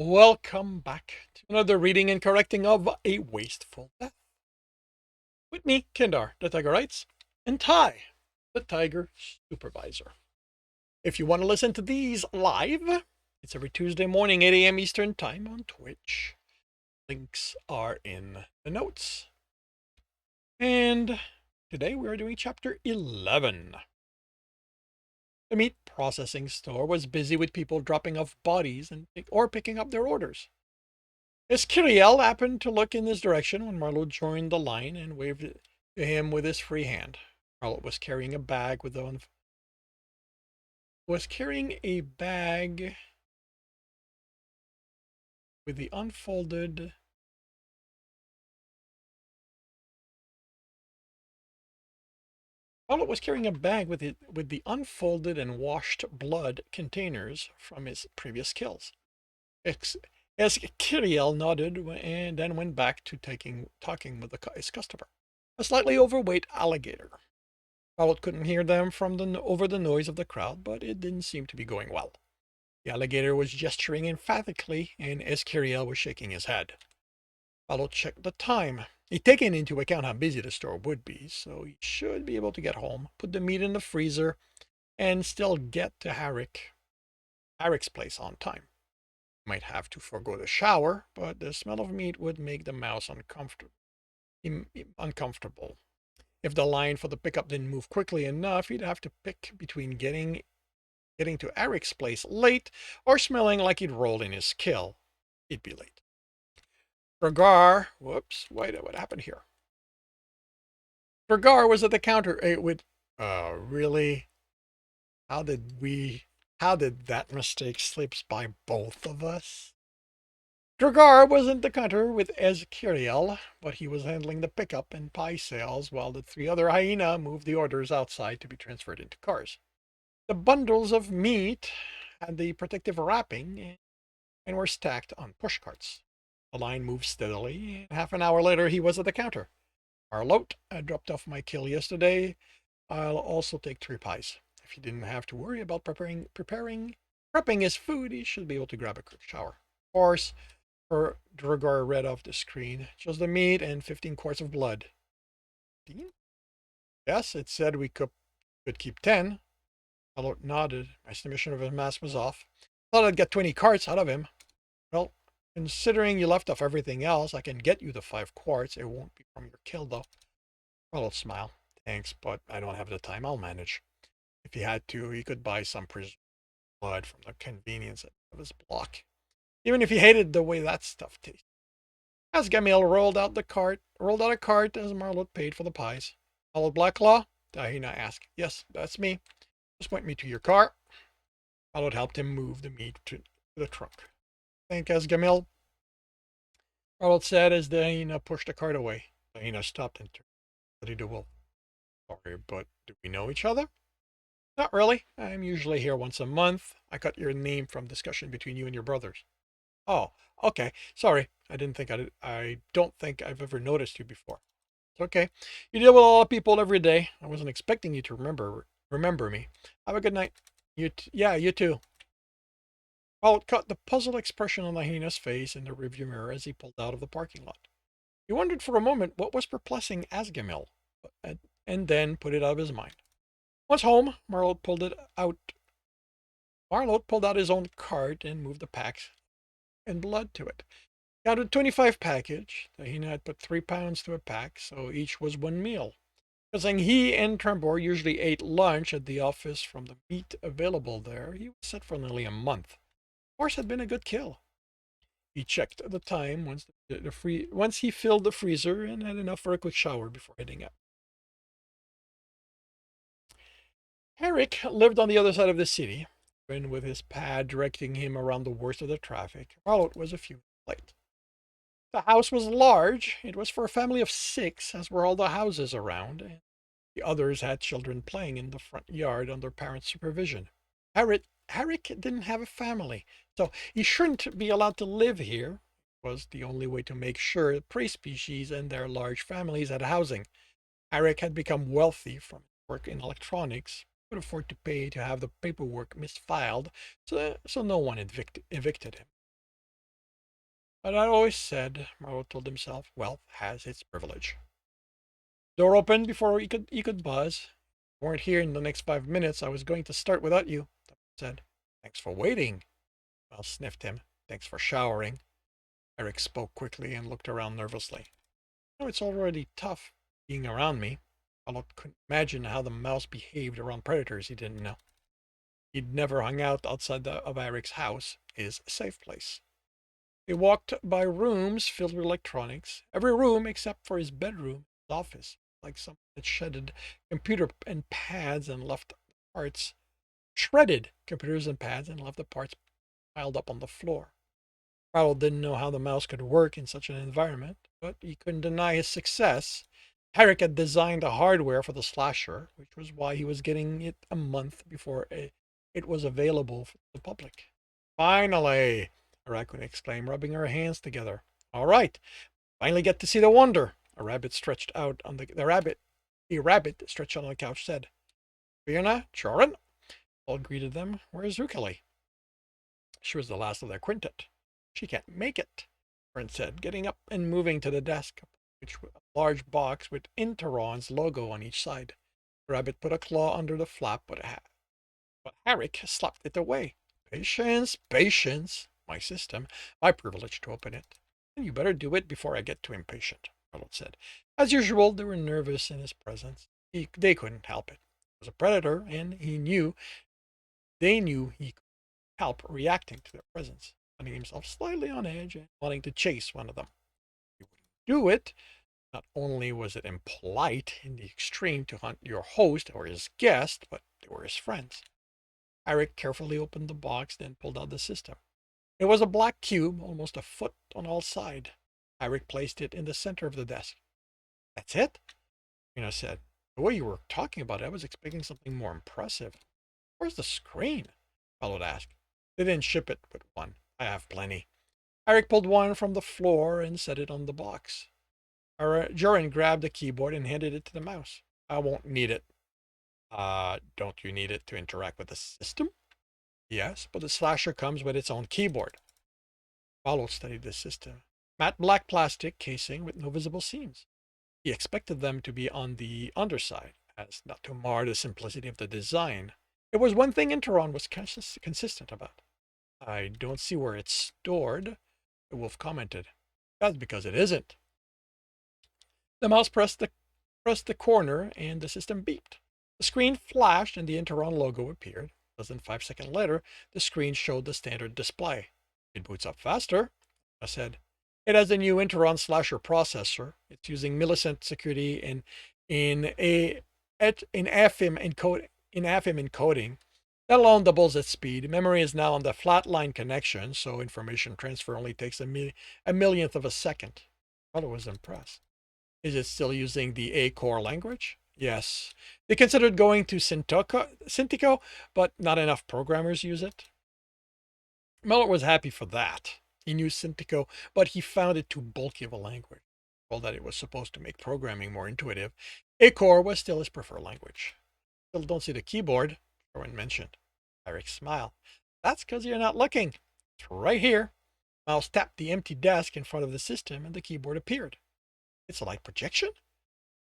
Welcome back to another reading and correcting of A Wasteful Death. With me, Kindar, the Tiger Writes, and Ty, the Tiger Supervisor. If you want to listen to these live, it's every Tuesday morning, 8 a.m. Eastern Time on Twitch. Links are in the notes. And today we are doing chapter 11. The meat processing store was busy with people dropping off bodies or picking up their orders. As Kiriel happened to look in his direction when Marlot joined the line and waved it to him with his free hand. Marlot was carrying a bag with the unfolded. Marlot was carrying a bag with the unfolded and washed blood containers from his previous kills. As Kiriel nodded and then went back to talking with his customer, a slightly overweight alligator. Marlot couldn't hear them over the noise of the crowd, but it didn't seem to be going well. The alligator was gesturing emphatically, and Escurial was shaking his head. Marlot checked the time. He'd taken into account how busy the store would be, so he should be able to get home, put the meat in the freezer, and still get to Harrick's place on time. He might have to forego the shower, but the smell of meat would make the mouse uncomfortable. If the line for the pickup didn't move quickly enough, he'd have to pick between getting to Eric's place late or smelling like he'd rolled in his kill. He'd be late. Whoops, wait, what happened here? Dragar was at the counter really? How did that mistake slip by both of us? Dragar was at the counter with Ezkiriel, but he was handling the pickup and pie sales while the three other hyena moved the orders outside to be transferred into cars. The bundles of meat had the protective wrapping and were stacked on pushcarts. The line moved steadily, and half an hour later he was at the counter. Marlot, I dropped off my kill yesterday. I'll also take 3 pies. If he didn't have to worry about prepping his food, he should be able to grab a quick shower. Of course, Dragar read off the screen. Just the meat and 15 quarts of blood. 15? Yes, it said we could keep 10. Marlot nodded. My estimation of his mass was off. Thought I'd get 20 carts out of him. Well, considering you left off everything else, I can get you the 5 quarts. It won't be from your kill, though. Marlot smiled. Thanks, but I don't have the time. I'll manage. If he had to, he could buy some blood from the convenience of his block. Even if he hated the way that stuff tasted. As Gamil rolled out a cart as Marlot paid for the pies. Marlot Blacklaw? Tahina asked. Yes, that's me. Just point me to your car. Marlot helped him move the meat to the trunk. Thank Gamil. Marlot said as Tahina pushed the cart away. Tahina stopped and turned to Wolf. Sorry, but do we know each other? Not really. I'm usually here once a month. I got your name from discussion between you and your brothers. Oh, okay. Sorry. I don't think I've ever noticed you before. It's okay. You deal with a lot of people every day. I wasn't expecting you to remember me. Have a good night. Yeah, you too. Paul caught the puzzled expression on the hyena's face in the rearview mirror as he pulled out of the parking lot. He wondered for a moment what was perplexing Asgamil, and then put it out of his mind. Once home, Marlot pulled out his own cart and moved the packs and blood to it. Counted 25 package. Tahina had put 3 pounds to a pack, so each was 1 meal. Because he and Trembor usually ate lunch at the office from the meat available there, he was set for nearly a month. Horse had been a good kill. He checked the time once he filled the freezer and had enough for a quick shower before heading out. Herrick lived on the other side of the city, and with his pad directing him around the worst of the traffic, Marlot was a few late. The house was large. It was for a family of 6, as were all the houses around, and the others had children playing in the front yard under parents' supervision. Herrick didn't have a family, so he shouldn't be allowed to live here. It was the only way to make sure prey species and their large families had housing. Herrick had become wealthy from work in electronics, could afford to pay to have the paperwork misfiled, so no one evicted him. But I always said, Marlot told himself, wealth has its privilege. Door opened before he could buzz. You weren't here in the next 5 minutes. I was going to start without you, the said. Thanks for waiting. Well sniffed him. Thanks for showering. Eric spoke quickly and looked around nervously. It's already tough being around me. Marlot couldn't imagine how the mouse behaved around predators he didn't know. He'd never hung out outside of Eric's house, his safe place. He walked by rooms filled with electronics, every room except for his bedroom, his office, like someone had computer and pads and left parts, shredded computers and pads and left the parts piled up on the floor. Powell didn't know how the mouse could work in such an environment, but he couldn't deny his success. Herrick had designed the hardware for the slasher, which was why he was getting it a month before it was available for the public. Finally, a raccoon exclaimed, rubbing her hands together. All right, finally get to see the wonder. A rabbit stretched out on the rabbit. A rabbit stretched out on the couch said, Fiona, Chorin? Paul greeted them. Where's Rukali? She was the last of their quintet. She can't make it, Brent said, getting up and moving to the desk, which was a large box with Interon's logo on each side. The rabbit put a claw under the flap, but Herrick slapped it away. Patience, patience. My system, my privilege to open it. And you better do it before I get too impatient, Arnold said. As usual, they were nervous in his presence. They couldn't help it. He was a predator, and they knew he could help reacting to their presence, finding himself slightly on edge and wanting to chase one of them. He wouldn't do it. Not only was it impolite in the extreme to hunt your host or his guest, but they were his friends. Eric carefully opened the box, then pulled out the system. It was a black cube, almost a foot on all sides. Eric placed it in the center of the desk. That's it? Mina said. The way you were talking about it, I was expecting something more impressive. Where's the screen? Marlot asked. They didn't ship it with one. I have plenty. Eric pulled one from the floor and set it on the box. Joran grabbed the keyboard and handed it to the mouse. I won't need it. Don't you need it to interact with the system? Yes, but the slasher comes with its own keyboard. Marlot studied the system. Matte black plastic casing with no visible seams. He expected them to be on the underside, as not to mar the simplicity of the design. It was one thing Interon was consistent about. I don't see where it's stored, the wolf commented. That's because it isn't. The mouse pressed the corner and the system beeped. The screen flashed and the Interon logo appeared. Less than 5 seconds later, the screen showed the standard display. It boots up faster, I said. It has a new Interon slasher processor. It's using millicent security in AFIM encoding. That alone doubles its speed. Memory is now on the flatline connection, so information transfer only takes a millionth of a second. I was impressed. Is it still using the A core language? Yes. They considered going to Cintico, but not enough programmers use it. Miller was happy for that. He knew Cintico, but he found it too bulky of a language. Well, that it was supposed to make programming more intuitive. A core was still his preferred language. Still don't see the keyboard, Erwin mentioned. Eric smiled. That's because you're not looking. It's right here. Mouse tapped the empty desk in front of the system and the keyboard appeared. It's a light projection?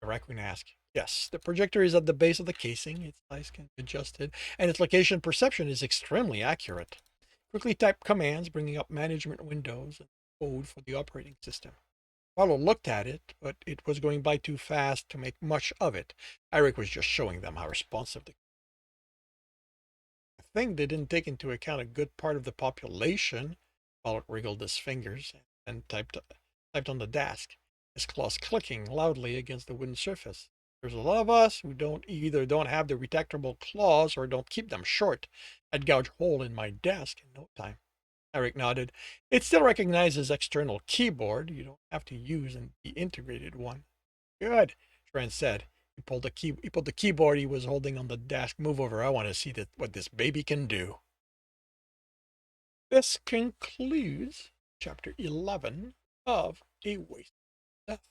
The raccoon asked. Yes, the projector is at the base of the casing. Its size can be adjusted, and its location perception is extremely accurate. Quickly type commands, bringing up management windows and code for the operating system. Marlo looked at it, but it was going by too fast to make much of it. Eric was just showing them how responsive the thing they didn't take into account a good part of the population. Marlo wriggled his fingers and typed on the desk, his claws clicking loudly against the wooden surface. There's a lot of us who either don't have the retractable claws or don't keep them short. I'd gouge a hole in my desk in no time. Eric nodded. It still recognizes external keyboard. You don't have to use the integrated one. Good, Trent said. He pulled the keyboard he was holding on the desk. Move over. I want to see what this baby can do. This concludes chapter 11 of A Wasteful Death.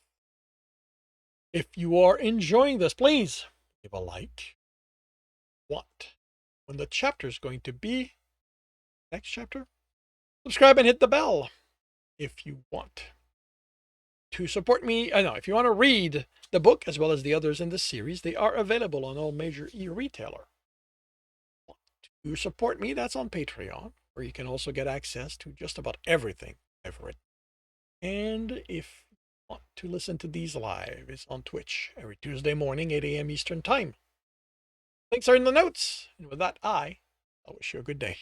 If you are enjoying this, please give a like. When the chapter is going to be next chapter, subscribe and hit the bell. if you want to support me, I know if you want to read the book as well as the others in this series, they are available on all major e-retailer. To support me, that's on Patreon, where you can also get access to just about everything I've written. And if you want to listen to these live, it's on Twitch every Tuesday morning, 8 a.m. Eastern Time. Links are in the notes. And with that, I wish you a good day.